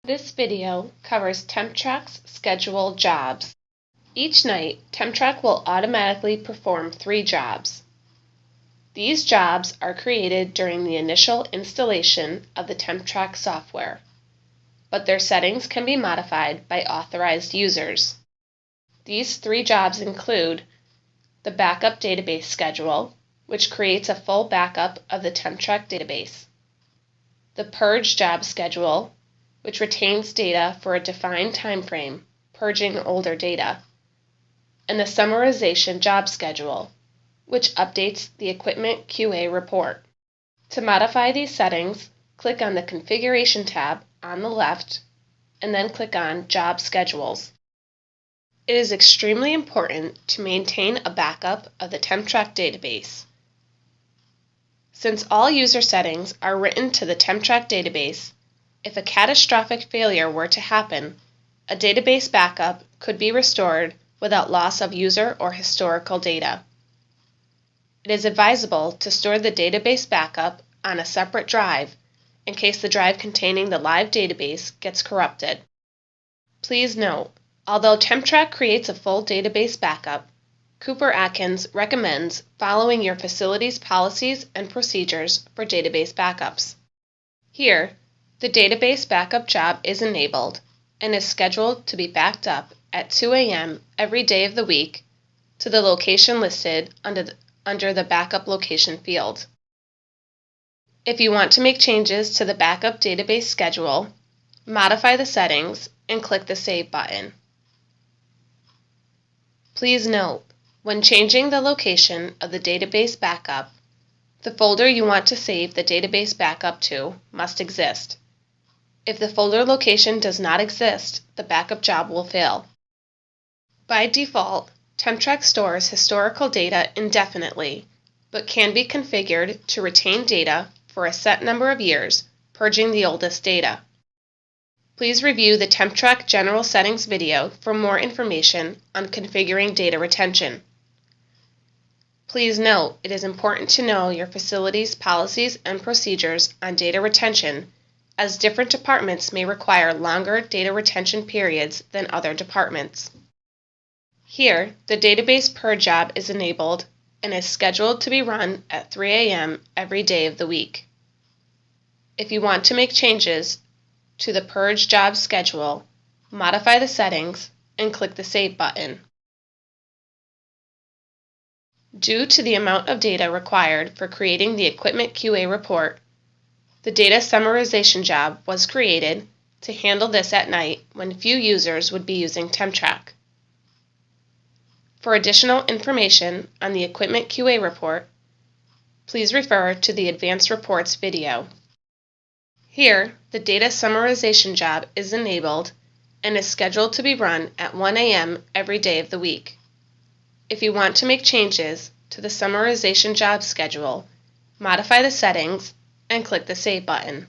This video covers TempTrak's scheduled jobs. Each night, TempTrak will automatically perform 3 jobs. These jobs are created during the initial installation of the TempTrak software, but their settings can be modified by authorized users. These 3 jobs include the backup database schedule, which creates a full backup of the TempTrak database, the purge job schedule, which retains data for a defined time frame, purging older data, and the summarization job schedule, which updates the equipment QA report. To modify these settings, click on the Configuration tab on the left and then click on Job Schedules. It is extremely important to maintain a backup of the TempTrak database. Since all user settings are written to the TempTrak database, if a catastrophic failure were to happen, a database backup could be restored without loss of user or historical data. It is advisable to store the database backup on a separate drive in case the drive containing the live database gets corrupted. Please note, although TempTrak creates a full database backup, Cooper-Atkins recommends following your facility's policies and procedures for database backups. Here, the database backup job is enabled and is scheduled to be backed up at 2 a.m. every day of the week to the location listed under the backup location field. If you want to make changes to the backup database schedule, modify the settings and click the Save button. Please note, when changing the location of the database backup, the folder you want to save the database backup to must exist. If the folder location does not exist, the backup job will fail. By default, TempTrak stores historical data indefinitely, but can be configured to retain data for a set number of years, purging the oldest data. Please review the TempTrak General Settings video for more information on configuring data retention. Please note, it is important to know your facility's policies and procedures on data retention, as different departments may require longer data retention periods than other departments. Here, the database purge job is enabled and is scheduled to be run at 3 a.m. every day of the week. If you want to make changes to the purge job schedule, modify the settings and click the Save button. Due to the amount of data required for creating the equipment QA report, the data summarization job was created to handle this at night when few users would be using TempTrak. For additional information on the equipment QA report, please refer to the Advanced Reports video. Here, the data summarization job is enabled and is scheduled to be run at 1 a.m. every day of the week. If you want to make changes to the summarization job schedule, modify the settings and click the Save button.